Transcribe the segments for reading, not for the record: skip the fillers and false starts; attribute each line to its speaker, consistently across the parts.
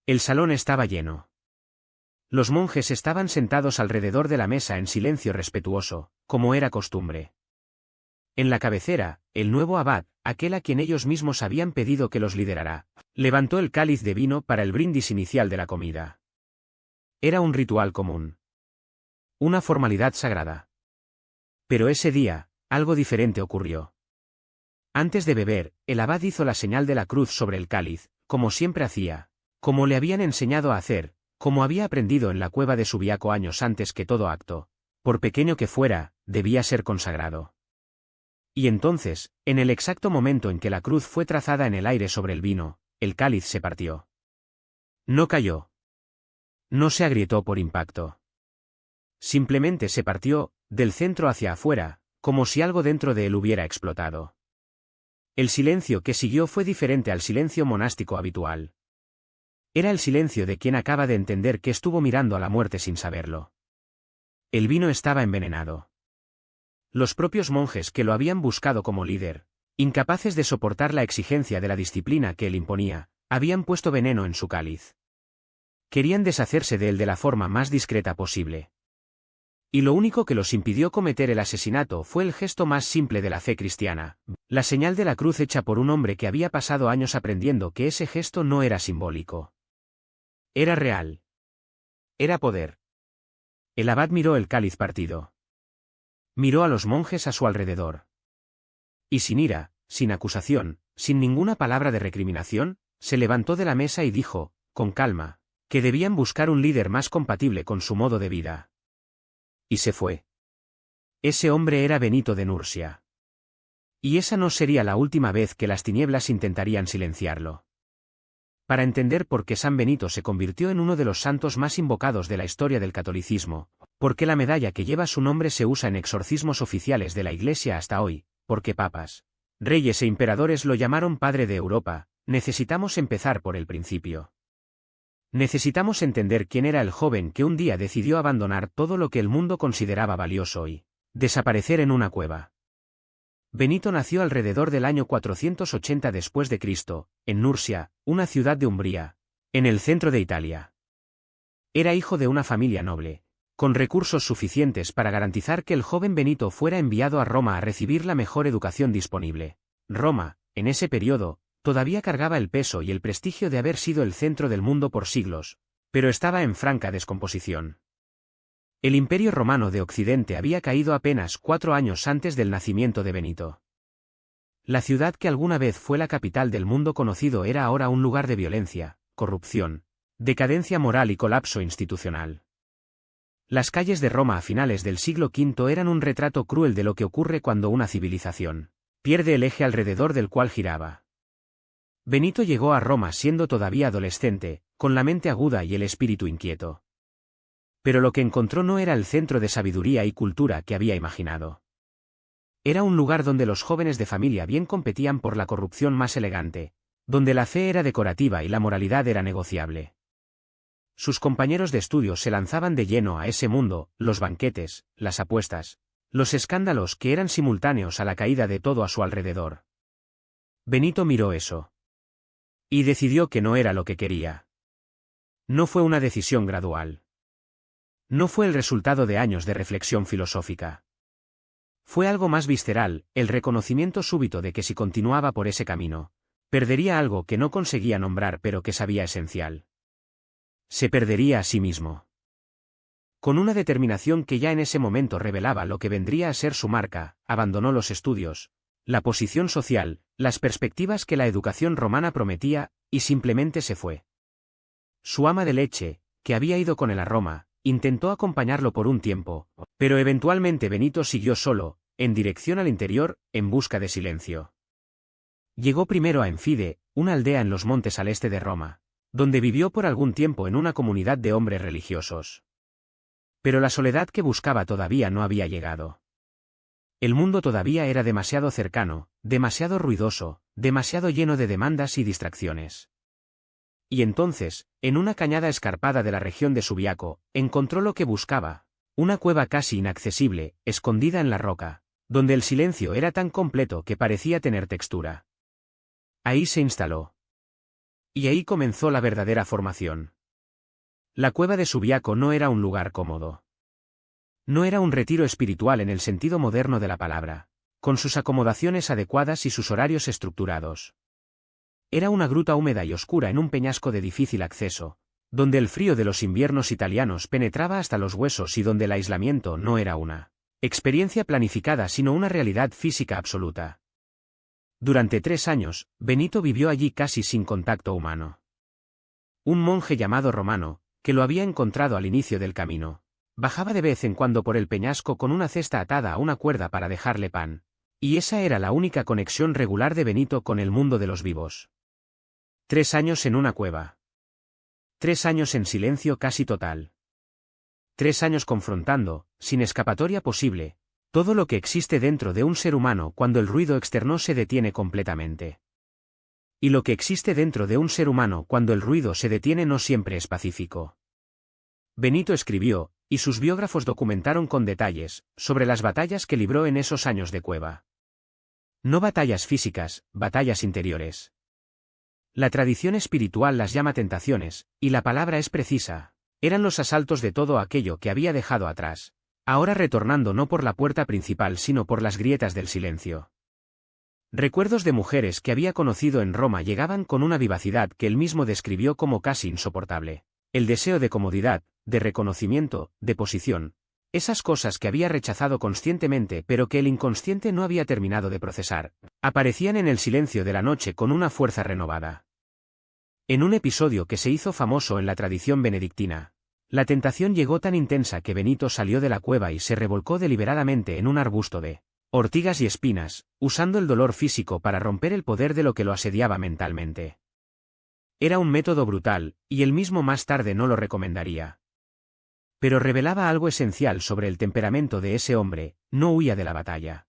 Speaker 1: El salón estaba lleno. Los monjes estaban sentados alrededor de la mesa en silencio respetuoso, como era costumbre. En la cabecera, el nuevo abad, aquel a quien ellos mismos habían pedido que los liderara, levantó el cáliz de vino para el brindis inicial de la comida. Era un ritual común. Una formalidad sagrada. Pero ese día, algo diferente ocurrió. Antes de beber, el abad hizo la señal de la cruz sobre el cáliz, como siempre hacía, como le habían enseñado a hacer, como había aprendido en la cueva de Subiaco años antes que todo acto, por pequeño que fuera, debía ser consagrado. Y entonces, en el exacto momento en que la cruz fue trazada en el aire sobre el vino, el cáliz se partió. No cayó. No se agrietó por impacto. Simplemente se partió, del centro hacia afuera, como si algo dentro de él hubiera explotado. El silencio que siguió fue diferente al silencio monástico habitual. Era el silencio de quien acaba de entender que estuvo mirando a la muerte sin saberlo. El vino estaba envenenado. Los propios monjes que lo habían buscado como líder, incapaces de soportar la exigencia de la disciplina que él imponía, habían puesto veneno en su cáliz. Querían deshacerse de él de la forma más discreta posible. Y lo único que los impidió cometer el asesinato fue el gesto más simple de la fe cristiana, la señal de la cruz hecha por un hombre que había pasado años aprendiendo que ese gesto no era simbólico. Era real. Era poder. El abad miró el cáliz partido. Miró a los monjes a su alrededor. Y sin ira, sin acusación, sin ninguna palabra de recriminación, se levantó de la mesa y dijo, con calma, que debían buscar un líder más compatible con su modo de vida. Y se fue. Ese hombre era Benito de Nursia. Y esa no sería la última vez que las tinieblas intentarían silenciarlo. Para entender por qué San Benito se convirtió en uno de los santos más invocados de la historia del catolicismo, por qué la medalla que lleva su nombre se usa en exorcismos oficiales de la Iglesia hasta hoy, por qué papas, reyes e emperadores lo llamaron Padre de Europa, necesitamos empezar por el principio. Necesitamos entender quién era el joven que un día decidió abandonar todo lo que el mundo consideraba valioso y desaparecer en una cueva. Benito nació alrededor del año 480 después de Cristo, en Nursia, una ciudad de Umbría, en el centro de Italia. Era hijo de una familia noble, con recursos suficientes para garantizar que el joven Benito fuera enviado a Roma a recibir la mejor educación disponible. Roma, en ese periodo, todavía cargaba el peso y el prestigio de haber sido el centro del mundo por siglos, pero estaba en franca descomposición. El Imperio Romano de Occidente había caído apenas 4 años antes del nacimiento de Benito. La ciudad que alguna vez fue la capital del mundo conocido era ahora un lugar de violencia, corrupción, decadencia moral y colapso institucional. Las calles de Roma a finales del siglo V eran un retrato cruel de lo que ocurre cuando una civilización pierde el eje alrededor del cual giraba. Benito llegó a Roma siendo todavía adolescente, con la mente aguda y el espíritu inquieto. Pero lo que encontró no era el centro de sabiduría y cultura que había imaginado. Era un lugar donde los jóvenes de familia bien competían por la corrupción más elegante, donde la fe era decorativa y la moralidad era negociable. Sus compañeros de estudio se lanzaban de lleno a ese mundo, los banquetes, las apuestas, los escándalos que eran simultáneos a la caída de todo a su alrededor. Benito miró eso. Y decidió que no era lo que quería. No fue una decisión gradual. No fue el resultado de años de reflexión filosófica. Fue algo más visceral, el reconocimiento súbito de que si continuaba por ese camino, perdería algo que no conseguía nombrar pero que sabía esencial. Se perdería a sí mismo. Con una determinación que ya en ese momento revelaba lo que vendría a ser su marca, abandonó los estudios, la posición social, las perspectivas que la educación romana prometía, y simplemente se fue. Su ama de leche, que había ido con él a Roma, intentó acompañarlo por un tiempo, pero eventualmente Benito siguió solo, en dirección al interior, en busca de silencio. Llegó primero a Enfide, una aldea en los montes al este de Roma, donde vivió por algún tiempo en una comunidad de hombres religiosos. Pero la soledad que buscaba todavía no había llegado. El mundo todavía era demasiado cercano, demasiado ruidoso, demasiado lleno de demandas y distracciones. Y entonces, en una cañada escarpada de la región de Subiaco, encontró lo que buscaba, una cueva casi inaccesible, escondida en la roca, donde el silencio era tan completo que parecía tener textura. Ahí se instaló. Y ahí comenzó la verdadera formación. La cueva de Subiaco no era un lugar cómodo. No era un retiro espiritual en el sentido moderno de la palabra, con sus acomodaciones adecuadas y sus horarios estructurados. Era una gruta húmeda y oscura en un peñasco de difícil acceso, donde el frío de los inviernos italianos penetraba hasta los huesos y donde el aislamiento no era una experiencia planificada sino una realidad física absoluta. Durante 3 años, Benito vivió allí casi sin contacto humano. Un monje llamado Romano, que lo había encontrado al inicio del camino, bajaba de vez en cuando por el peñasco con una cesta atada a una cuerda para dejarle pan, y esa era la única conexión regular de Benito con el mundo de los vivos. 3 años en una cueva. 3 años en silencio casi total. 3 años confrontando, sin escapatoria posible, todo lo que existe dentro de un ser humano cuando el ruido externo se detiene completamente. Y lo que existe dentro de un ser humano cuando el ruido se detiene no siempre es pacífico. Benito escribió, y sus biógrafos documentaron con detalles, sobre las batallas que libró en esos años de cueva. No batallas físicas, batallas interiores. La tradición espiritual las llama tentaciones, y la palabra es precisa. Eran los asaltos de todo aquello que había dejado atrás, ahora retornando no por la puerta principal sino por las grietas del silencio. Recuerdos de mujeres que había conocido en Roma llegaban con una vivacidad que él mismo describió como casi insoportable. El deseo de comodidad, de reconocimiento, de posición. Esas cosas que había rechazado conscientemente pero que el inconsciente no había terminado de procesar, aparecían en el silencio de la noche con una fuerza renovada. En un episodio que se hizo famoso en la tradición benedictina, la tentación llegó tan intensa que Benito salió de la cueva y se revolcó deliberadamente en un arbusto de ortigas y espinas, usando el dolor físico para romper el poder de lo que lo asediaba mentalmente. Era un método brutal, y él mismo más tarde no lo recomendaría. Pero revelaba algo esencial sobre el temperamento de ese hombre: no huía de la batalla.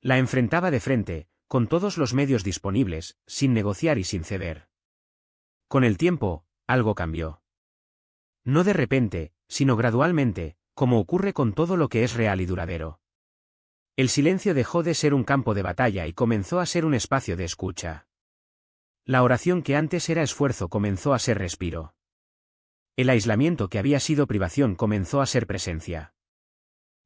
Speaker 1: La enfrentaba de frente, con todos los medios disponibles, sin negociar y sin ceder. Con el tiempo, algo cambió. No de repente, sino gradualmente, como ocurre con todo lo que es real y duradero. El silencio dejó de ser un campo de batalla y comenzó a ser un espacio de escucha. La oración que antes era esfuerzo comenzó a ser respiro. El aislamiento que había sido privación comenzó a ser presencia.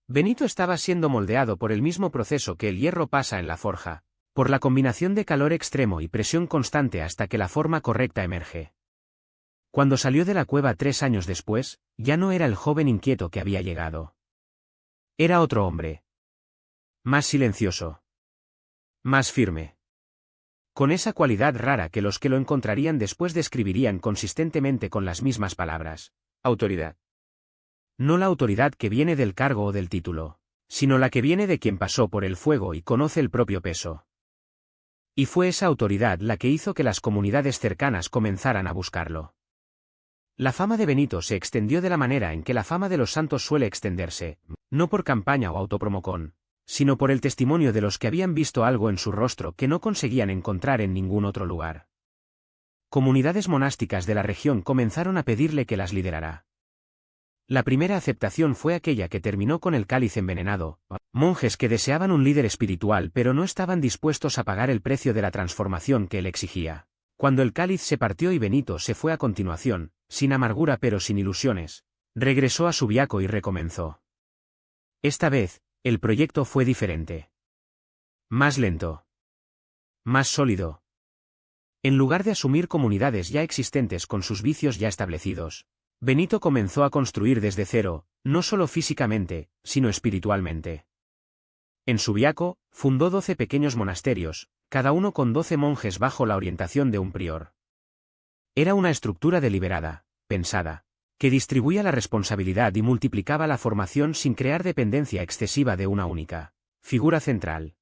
Speaker 1: Benito estaba siendo moldeado por el mismo proceso que el hierro pasa en la forja, por la combinación de calor extremo y presión constante hasta que la forma correcta emerge. Cuando salió de la cueva 3 años después, ya no era el joven inquieto que había llegado. Era otro hombre. Más silencioso. Más firme. Con esa cualidad rara que los que lo encontrarían después describirían consistentemente con las mismas palabras: autoridad. No la autoridad que viene del cargo o del título, sino la que viene de quien pasó por el fuego y conoce el propio peso. Y fue esa autoridad la que hizo que las comunidades cercanas comenzaran a buscarlo. La fama de Benito se extendió de la manera en que la fama de los santos suele extenderse, no por campaña o autopromocón, sino por el testimonio de los que habían visto algo en su rostro que no conseguían encontrar en ningún otro lugar. Comunidades monásticas de la región comenzaron a pedirle que las liderara. La primera aceptación fue aquella que terminó con el cáliz envenenado, monjes que deseaban un líder espiritual pero no estaban dispuestos a pagar el precio de la transformación que él exigía. Cuando el cáliz se partió y Benito se fue a continuación, sin amargura pero sin ilusiones, regresó a Subiaco y recomenzó. Esta vez, el proyecto fue diferente. Más lento. Más sólido. En lugar de asumir comunidades ya existentes con sus vicios ya establecidos, Benito comenzó a construir desde cero, no solo físicamente, sino espiritualmente. En Subiaco, fundó 12 pequeños monasterios, cada uno con 12 monjes bajo la orientación de un prior. Era una estructura deliberada, pensada, que distribuía la responsabilidad y multiplicaba la formación sin crear dependencia excesiva de una única figura central.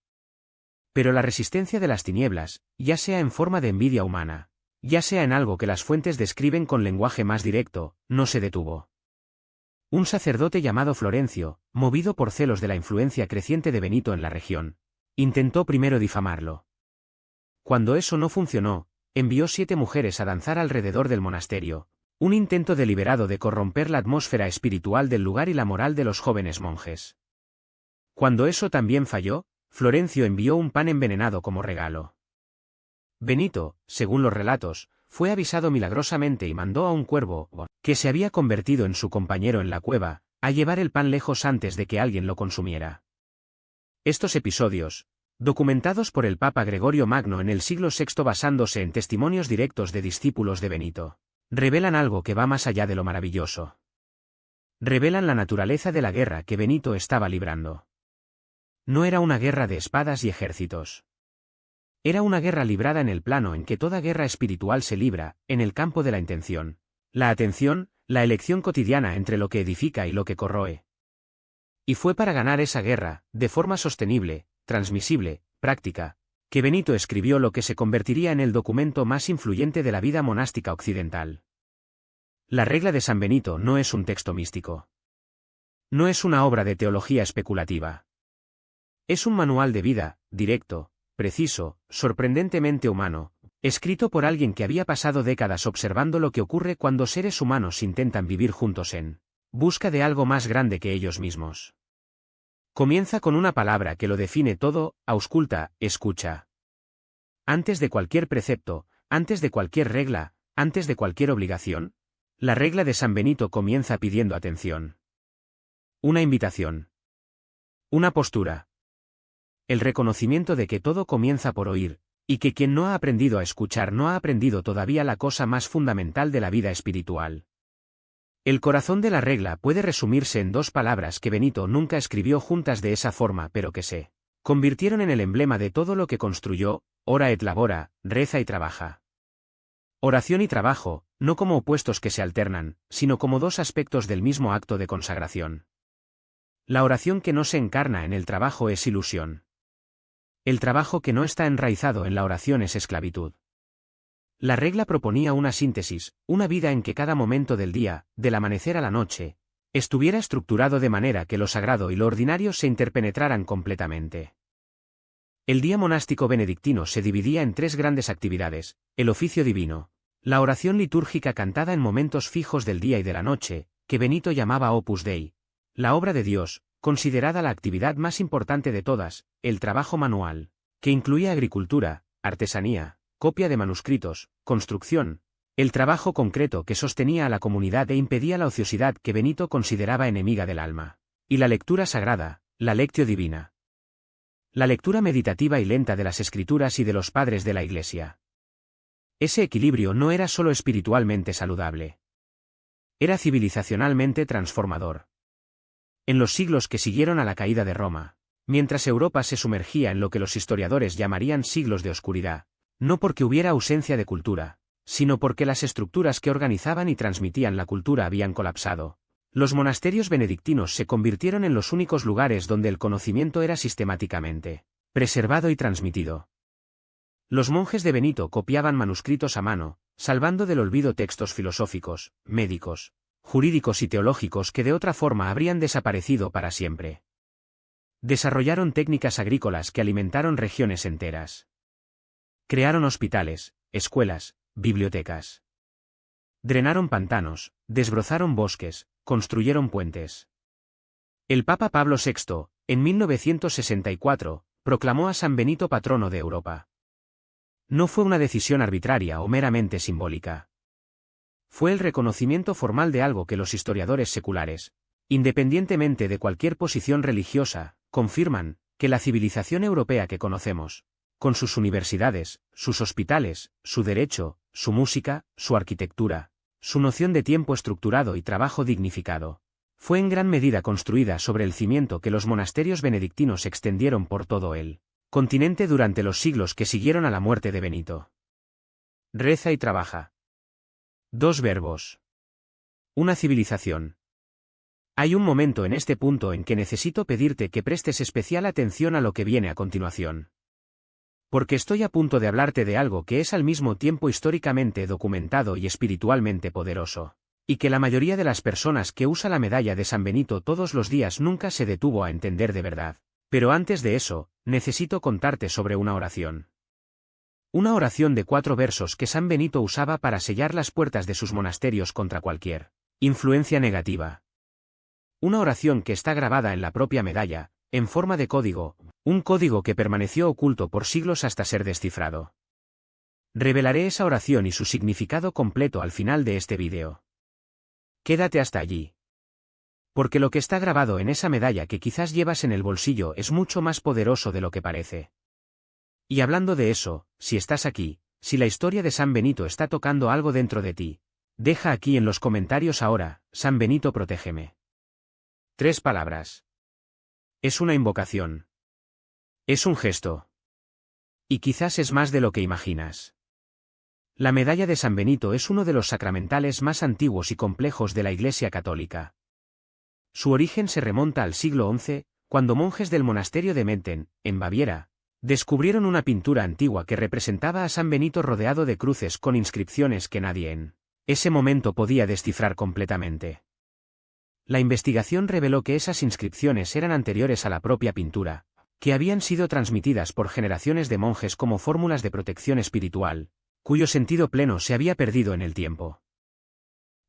Speaker 1: Pero la resistencia de las tinieblas, ya sea en forma de envidia humana, ya sea en algo que las fuentes describen con lenguaje más directo, no se detuvo. Un sacerdote llamado Florencio, movido por celos de la influencia creciente de Benito en la región, intentó primero difamarlo. Cuando eso no funcionó, envió 7 mujeres a danzar alrededor del monasterio, un intento deliberado de corromper la atmósfera espiritual del lugar y la moral de los jóvenes monjes. Cuando eso también falló, Florencio envió un pan envenenado como regalo. Benito, según los relatos, fue avisado milagrosamente y mandó a un cuervo, que se había convertido en su compañero en la cueva, a llevar el pan lejos antes de que alguien lo consumiera. Estos episodios, documentados por el Papa Gregorio Magno en el siglo VI basándose en testimonios directos de discípulos de Benito, revelan algo que va más allá de lo maravilloso. Revelan la naturaleza de la guerra que Benito estaba librando. No era una guerra de espadas y ejércitos. Era una guerra librada en el plano en que toda guerra espiritual se libra, en el campo de la intención. La atención, la elección cotidiana entre lo que edifica y lo que corroe. Y fue para ganar esa guerra, de forma sostenible, transmisible, práctica, que Benito escribió lo que se convertiría en el documento más influyente de la vida monástica occidental. La regla de San Benito no es un texto místico. No es una obra de teología especulativa. Es un manual de vida, directo, preciso, sorprendentemente humano, escrito por alguien que había pasado décadas observando lo que ocurre cuando seres humanos intentan vivir juntos en busca de algo más grande que ellos mismos. Comienza con una palabra que lo define todo: ausculta, escucha. Antes de cualquier precepto, antes de cualquier regla, antes de cualquier obligación, la regla de San Benito comienza pidiendo atención. Una invitación. Una postura. El reconocimiento de que todo comienza por oír, y que quien no ha aprendido a escuchar no ha aprendido todavía la cosa más fundamental de la vida espiritual. El corazón de la regla puede resumirse en dos palabras que Benito nunca escribió juntas de esa forma pero que se convirtieron en el emblema de todo lo que construyó: ora et labora, reza y trabaja. Oración y trabajo, no como opuestos que se alternan, sino como dos aspectos del mismo acto de consagración. La oración que no se encarna en el trabajo es ilusión. El trabajo que no está enraizado en la oración es esclavitud. La regla proponía una síntesis, una vida en que cada momento del día, del amanecer a la noche, estuviera estructurado de manera que lo sagrado y lo ordinario se interpenetraran completamente. El día monástico benedictino se dividía en tres grandes actividades: el oficio divino, la oración litúrgica cantada en momentos fijos del día y de la noche, que Benito llamaba Opus Dei, la obra de Dios, considerada la actividad más importante de todas, el trabajo manual, que incluía agricultura, artesanía, copia de manuscritos, construcción, el trabajo concreto que sostenía a la comunidad e impedía la ociosidad que Benito consideraba enemiga del alma, y la lectura sagrada, la lectio divina. La lectura meditativa y lenta de las Escrituras y de los padres de la Iglesia. Ese equilibrio no era solo espiritualmente saludable. Era civilizacionalmente transformador. En los siglos que siguieron a la caída de Roma, mientras Europa se sumergía en lo que los historiadores llamarían siglos de oscuridad, no porque hubiera ausencia de cultura, sino porque las estructuras que organizaban y transmitían la cultura habían colapsado, los monasterios benedictinos se convirtieron en los únicos lugares donde el conocimiento era sistemáticamente preservado y transmitido. Los monjes de Benito copiaban manuscritos a mano, salvando del olvido textos filosóficos, médicos, jurídicos y teológicos que de otra forma habrían desaparecido para siempre. Desarrollaron técnicas agrícolas que alimentaron regiones enteras. Crearon hospitales, escuelas, bibliotecas. Drenaron pantanos, desbrozaron bosques, construyeron puentes. El Papa Pablo VI, en 1964, proclamó a San Benito patrono de Europa. No fue una decisión arbitraria o meramente simbólica. Fue el reconocimiento formal de algo que los historiadores seculares, independientemente de cualquier posición religiosa, confirman: que la civilización europea que conocemos, con sus universidades, sus hospitales, su derecho, su música, su arquitectura, su noción de tiempo estructurado y trabajo dignificado, fue en gran medida construida sobre el cimiento que los monasterios benedictinos extendieron por todo el continente durante los siglos que siguieron a la muerte de Benito. Reza y trabaja. Dos verbos. Una civilización. Hay un momento en este punto en que necesito pedirte que prestes especial atención a lo que viene a continuación. Porque estoy a punto de hablarte de algo que es al mismo tiempo históricamente documentado y espiritualmente poderoso, y que la mayoría de las personas que usa la medalla de San Benito todos los días nunca se detuvo a entender de verdad. Pero antes de eso, necesito contarte sobre una oración. Una oración de 4 versos que San Benito usaba para sellar las puertas de sus monasterios contra cualquier influencia negativa. Una oración que está grabada en la propia medalla, en forma de código, un código que permaneció oculto por siglos hasta ser descifrado. Revelaré esa oración y su significado completo al final de este vídeo. Quédate hasta allí. Porque lo que está grabado en esa medalla que quizás llevas en el bolsillo es mucho más poderoso de lo que parece. Y hablando de eso, si estás aquí, si la historia de San Benito está tocando algo dentro de ti, deja aquí en los comentarios ahora: San Benito, protégeme. 3 palabras. Es una invocación. Es un gesto. Y quizás es más de lo que imaginas. La medalla de San Benito es uno de los sacramentales más antiguos y complejos de la Iglesia Católica. Su origen se remonta al siglo XI, cuando monjes del monasterio de Metten, en Baviera, descubrieron una pintura antigua que representaba a San Benito rodeado de cruces con inscripciones que nadie en ese momento podía descifrar completamente. La investigación reveló que esas inscripciones eran anteriores a la propia pintura, que habían sido transmitidas por generaciones de monjes como fórmulas de protección espiritual, cuyo sentido pleno se había perdido en el tiempo.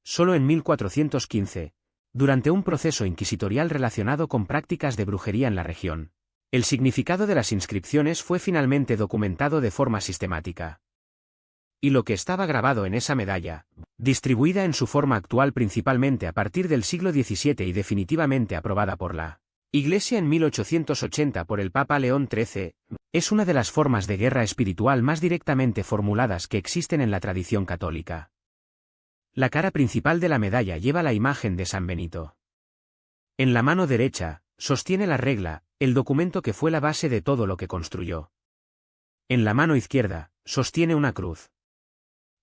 Speaker 1: Solo en 1415, durante un proceso inquisitorial relacionado con prácticas de brujería en la región, el significado de las inscripciones fue finalmente documentado de forma sistemática. Y lo que estaba grabado en esa medalla, distribuida en su forma actual principalmente a partir del siglo XVII y definitivamente aprobada por la Iglesia en 1880 por el Papa León XIII, es una de las formas de guerra espiritual más directamente formuladas que existen en la tradición católica. La cara principal de la medalla lleva la imagen de San Benito. En la mano derecha, sostiene la regla, el documento que fue la base de todo lo que construyó. En la mano izquierda, sostiene una cruz.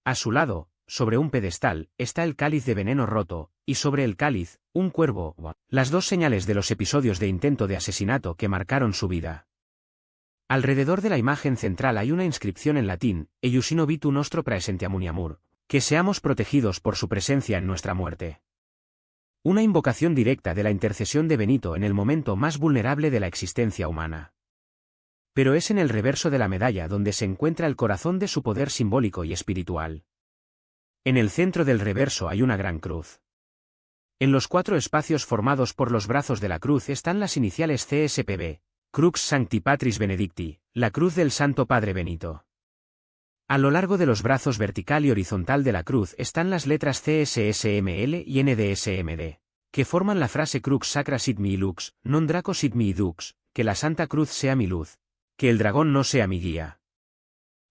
Speaker 1: A su lado, sobre un pedestal, está el cáliz de veneno roto, y sobre el cáliz, un cuervo, las dos señales de los episodios de intento de asesinato que marcaron su vida. Alrededor de la imagen central hay una inscripción en latín: Eiusino vitu nostro praesentiam uniamur, que seamos protegidos por su presencia en nuestra muerte. Una invocación directa de la intercesión de Benito en el momento más vulnerable de la existencia humana. Pero es en el reverso de la medalla donde se encuentra el corazón de su poder simbólico y espiritual. En el centro del reverso hay una gran cruz. En los 4 espacios formados por los brazos de la cruz están las iniciales CSPB, Crux Sancti Patris Benedicti, la cruz del Santo Padre Benito. A lo largo de los brazos vertical y horizontal de la cruz están las letras CSSML y NDSMD, que forman la frase Crux Sacra sit mihi lux, non draco sit mihi dux, que la Santa Cruz sea mi luz, que el dragón no sea mi guía.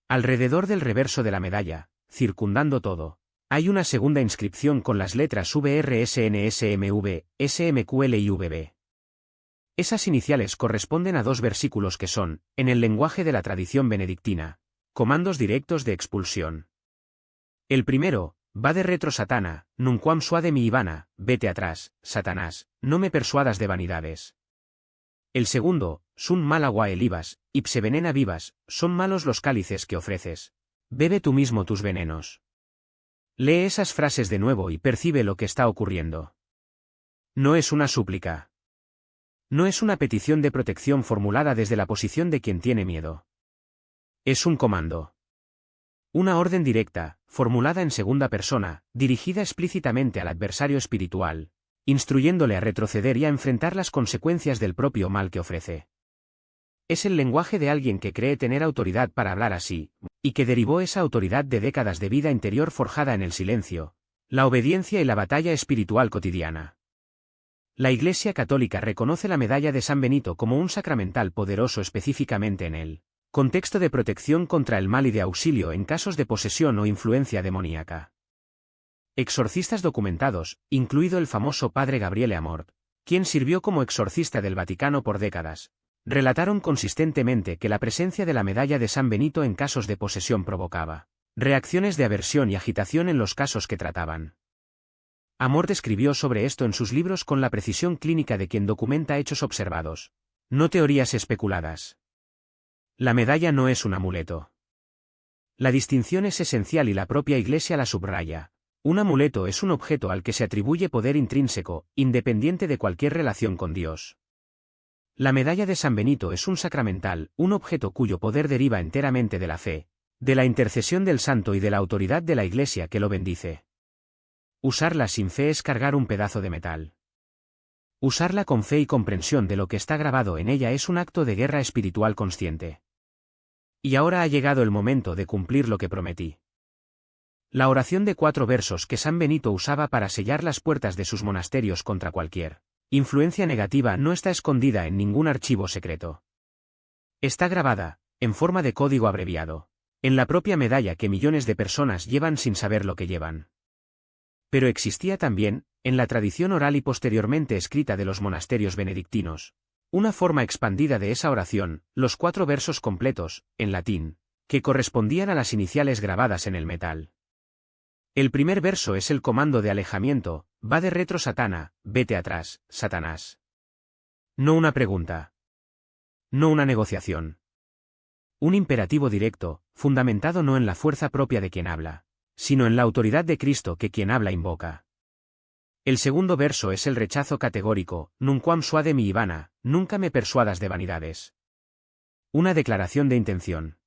Speaker 1: Alrededor del reverso de la medalla, circundando todo, hay una segunda inscripción con las letras VRSNSMV, SMQL y VB. Esas iniciales corresponden a 2 versículos que son, en el lenguaje de la tradición benedictina, comandos directos de expulsión. El primero, va de retro Satana, nunquam suade mi Ivana, vete atrás, Satanás, no me persuadas de vanidades. El segundo, sun malagua elivas, ipse venena vivas, son malos los cálices que ofreces. Bebe tú mismo tus venenos. Lee esas frases de nuevo y percibe lo que está ocurriendo. No es una súplica. No es una petición de protección formulada desde la posición de quien tiene miedo. Es un comando. Una orden directa, formulada en segunda persona, dirigida explícitamente al adversario espiritual, instruyéndole a retroceder y a enfrentar las consecuencias del propio mal que ofrece. Es el lenguaje de alguien que cree tener autoridad para hablar así, y que derivó esa autoridad de décadas de vida interior forjada en el silencio, la obediencia y la batalla espiritual cotidiana. La Iglesia Católica reconoce la medalla de San Benito como un sacramental poderoso específicamente en el contexto de protección contra el mal y de auxilio en casos de posesión o influencia demoníaca. Exorcistas documentados, incluido el famoso padre Gabriele Amort, quien sirvió como exorcista del Vaticano por décadas, relataron consistentemente que la presencia de la medalla de San Benito en casos de posesión provocaba reacciones de aversión y agitación en los casos que trataban. Amort escribió sobre esto en sus libros con la precisión clínica de quien documenta hechos observados, no teorías especuladas. La medalla no es un amuleto. La distinción es esencial y la propia Iglesia la subraya. Un amuleto es un objeto al que se atribuye poder intrínseco, independiente de cualquier relación con Dios. La medalla de San Benito es un sacramental, un objeto cuyo poder deriva enteramente de la fe, de la intercesión del santo y de la autoridad de la Iglesia que lo bendice. Usarla sin fe es cargar un pedazo de metal. Usarla con fe y comprensión de lo que está grabado en ella es un acto de guerra espiritual consciente. Y ahora ha llegado el momento de cumplir lo que prometí. La oración de 4 versos que San Benito usaba para sellar las puertas de sus monasterios contra cualquier influencia negativa no está escondida en ningún archivo secreto. Está grabada, en forma de código abreviado, en la propia medalla que millones de personas llevan sin saber lo que llevan. Pero existía también, en la tradición oral y posteriormente escrita de los monasterios benedictinos, una forma expandida de esa oración, los 4 versos completos, en latín, que correspondían a las iniciales grabadas en el metal. El primer verso es el comando de alejamiento: va de retro Satana, vete atrás, Satanás. No una pregunta. No una negociación. Un imperativo directo, fundamentado no en la fuerza propia de quien habla, sino en la autoridad de Cristo que quien habla invoca. El segundo verso es el rechazo categórico: nunquam suade mi vana, nunca me persuadas de vanidades. Una declaración de intención.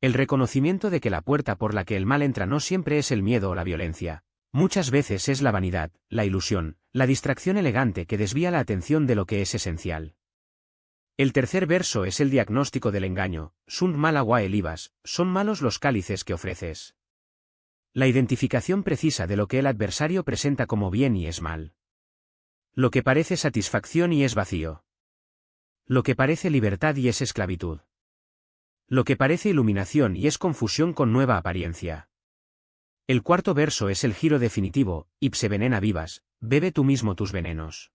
Speaker 1: El reconocimiento de que la puerta por la que el mal entra no siempre es el miedo o la violencia. Muchas veces es la vanidad, la ilusión, la distracción elegante que desvía la atención de lo que es esencial. El tercer verso es el diagnóstico del engaño: sunt mala guae libas, son malos los cálices que ofreces. La identificación precisa de lo que el adversario presenta como bien y es mal. Lo que parece satisfacción y es vacío. Lo que parece libertad y es esclavitud. Lo que parece iluminación y es confusión con nueva apariencia. El cuarto verso es el giro definitivo: ipse venena vivas, bebe tú mismo tus venenos.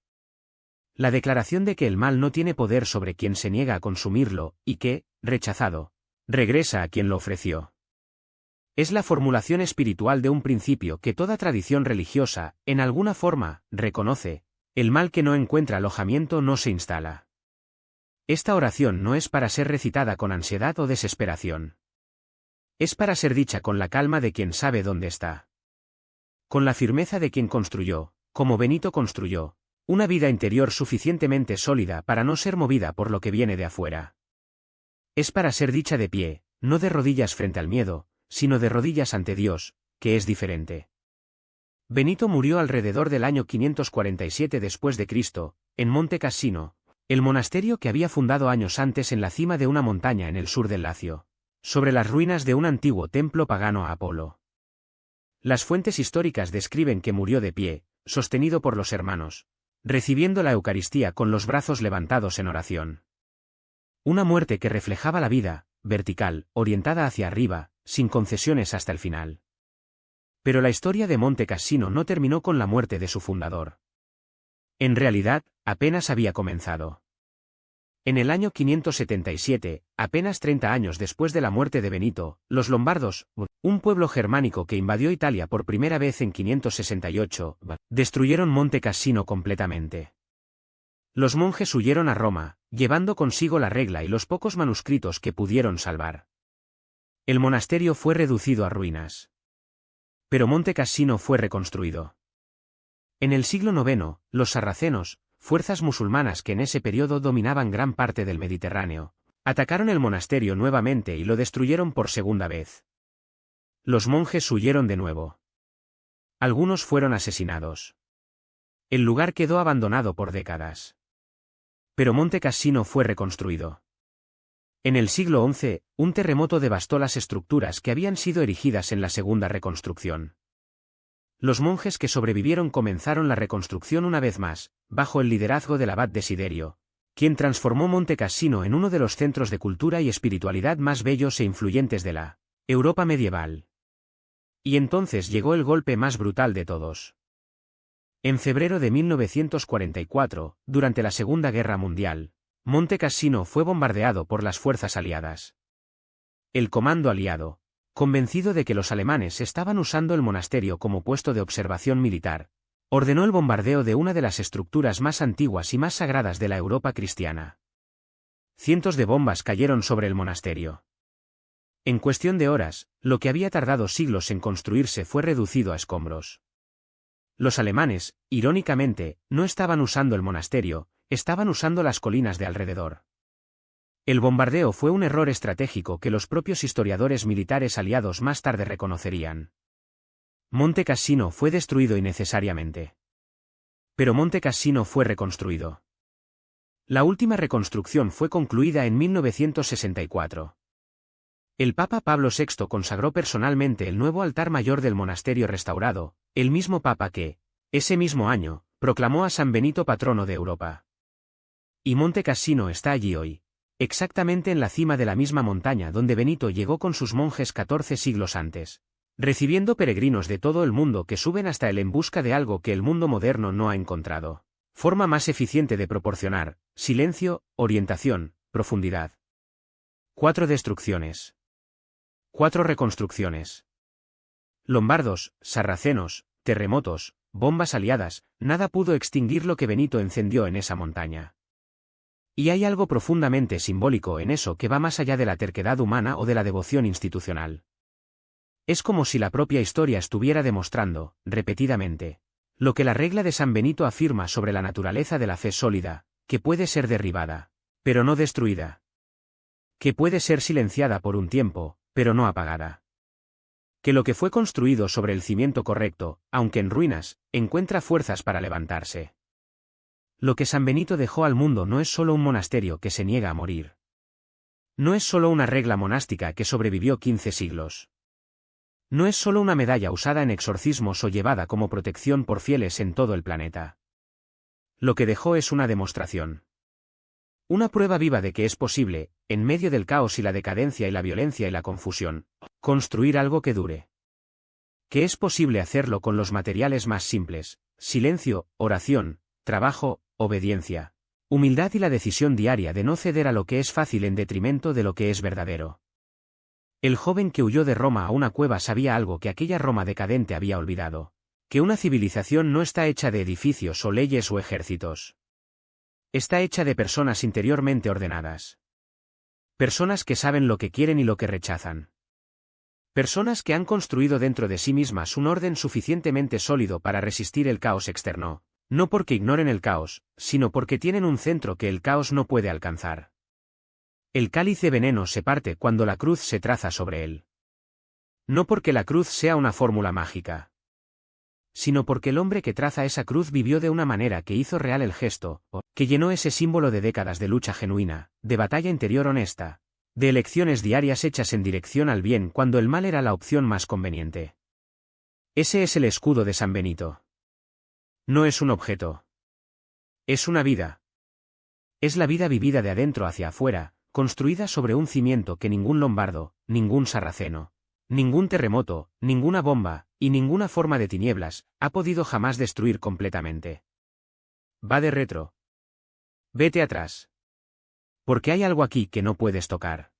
Speaker 1: La declaración de que el mal no tiene poder sobre quien se niega a consumirlo, y que, rechazado, regresa a quien lo ofreció. Es la formulación espiritual de un principio que toda tradición religiosa, en alguna forma, reconoce: el mal que no encuentra alojamiento no se instala. Esta oración no es para ser recitada con ansiedad o desesperación. Es para ser dicha con la calma de quien sabe dónde está. Con la firmeza de quien construyó, como Benito construyó, una vida interior suficientemente sólida para no ser movida por lo que viene de afuera. Es para ser dicha de pie, no de rodillas frente al miedo, sino de rodillas ante Dios, que es diferente. Benito murió alrededor del año 547 después de Cristo, en Monte Cassino, el monasterio que había fundado años antes en la cima de una montaña en el sur del Lacio, sobre las ruinas de un antiguo templo pagano a Apolo. Las fuentes históricas describen que murió de pie, sostenido por los hermanos, recibiendo la Eucaristía con los brazos levantados en oración. Una muerte que reflejaba la vida, vertical, orientada hacia arriba, sin concesiones hasta el final. Pero la historia de Monte Cassino no terminó con la muerte de su fundador. En realidad, apenas había comenzado. En el año 577, apenas 30 años después de la muerte de Benito, los lombardos, un pueblo germánico que invadió Italia por primera vez en 568, destruyeron Monte Cassino completamente. Los monjes huyeron a Roma, llevando consigo la regla y los pocos manuscritos que pudieron salvar. El monasterio fue reducido a ruinas. Pero Monte Cassino fue reconstruido. En el siglo IX, los sarracenos, fuerzas musulmanas que en ese periodo dominaban gran parte del Mediterráneo, atacaron el monasterio nuevamente y lo destruyeron por segunda vez. Los monjes huyeron de nuevo. Algunos fueron asesinados. El lugar quedó abandonado por décadas. Pero Monte Cassino fue reconstruido. En el siglo XI, un terremoto devastó las estructuras que habían sido erigidas en la segunda reconstrucción. Los monjes que sobrevivieron comenzaron la reconstrucción una vez más, bajo el liderazgo del abad Desiderio, quien transformó Monte Cassino en uno de los centros de cultura y espiritualidad más bellos e influyentes de la Europa medieval. Y entonces llegó el golpe más brutal de todos. En febrero de 1944, durante la Segunda Guerra Mundial, Monte Cassino fue bombardeado por las fuerzas aliadas. El comando aliado, convencido de que los alemanes estaban usando el monasterio como puesto de observación militar, ordenó el bombardeo de una de las estructuras más antiguas y más sagradas de la Europa cristiana. Cientos de bombas cayeron sobre el monasterio. En cuestión de horas, lo que había tardado siglos en construirse fue reducido a escombros. Los alemanes, irónicamente, no estaban usando el monasterio, estaban usando las colinas de alrededor. El bombardeo fue un error estratégico que los propios historiadores militares aliados más tarde reconocerían. Monte Cassino fue destruido innecesariamente. Pero Monte Cassino fue reconstruido. La última reconstrucción fue concluida en 1964. El Papa Pablo VI consagró personalmente el nuevo altar mayor del monasterio restaurado, el mismo Papa que, ese mismo año, proclamó a San Benito patrono de Europa. Y Monte Cassino está allí hoy, exactamente en la cima de la misma montaña donde Benito llegó con sus monjes 14 siglos antes, recibiendo peregrinos de todo el mundo que suben hasta él en busca de algo que el mundo moderno no ha encontrado. Forma más eficiente de proporcionar silencio, orientación, profundidad. 4 destrucciones. 4 reconstrucciones. Lombardos, sarracenos, terremotos, bombas aliadas, nada pudo extinguir lo que Benito encendió en esa montaña. Y hay algo profundamente simbólico en eso que va más allá de la terquedad humana o de la devoción institucional. Es como si la propia historia estuviera demostrando, repetidamente, lo que la regla de San Benito afirma sobre la naturaleza de la fe sólida, que puede ser derribada, pero no destruida. Que puede ser silenciada por un tiempo, pero no apagada. Que lo que fue construido sobre el cimiento correcto, aunque en ruinas, encuentra fuerzas para levantarse. Lo que San Benito dejó al mundo no es solo un monasterio que se niega a morir. No es solo una regla monástica que sobrevivió 15 siglos. No es solo una medalla usada en exorcismos o llevada como protección por fieles en todo el planeta. Lo que dejó es una demostración. Una prueba viva de que es posible, en medio del caos y la decadencia y la violencia y la confusión, construir algo que dure. Que es posible hacerlo con los materiales más simples: silencio, oración, trabajo, obediencia, humildad y la decisión diaria de no ceder a lo que es fácil en detrimento de lo que es verdadero. El joven que huyó de Roma a una cueva sabía algo que aquella Roma decadente había olvidado: que una civilización no está hecha de edificios o leyes o ejércitos. Está hecha de personas interiormente ordenadas. Personas que saben lo que quieren y lo que rechazan. Personas que han construido dentro de sí mismas un orden suficientemente sólido para resistir el caos externo, no porque ignoren el caos, sino porque tienen un centro que el caos no puede alcanzar. El cáliz de veneno se parte cuando la cruz se traza sobre él. No porque la cruz sea una fórmula mágica, sino porque el hombre que traza esa cruz vivió de una manera que hizo real el gesto, que llenó ese símbolo de décadas de lucha genuina, de batalla interior honesta, de elecciones diarias hechas en dirección al bien cuando el mal era la opción más conveniente. Ese es el escudo de San Benito. No es un objeto. Es una vida. Es la vida vivida de adentro hacia afuera, construida sobre un cimiento que ningún lombardo, ningún sarraceno, ningún terremoto, ninguna bomba, y ninguna forma de tinieblas, ha podido jamás destruir completamente. Va de retro. Vete atrás. Porque hay algo aquí que no puedes tocar.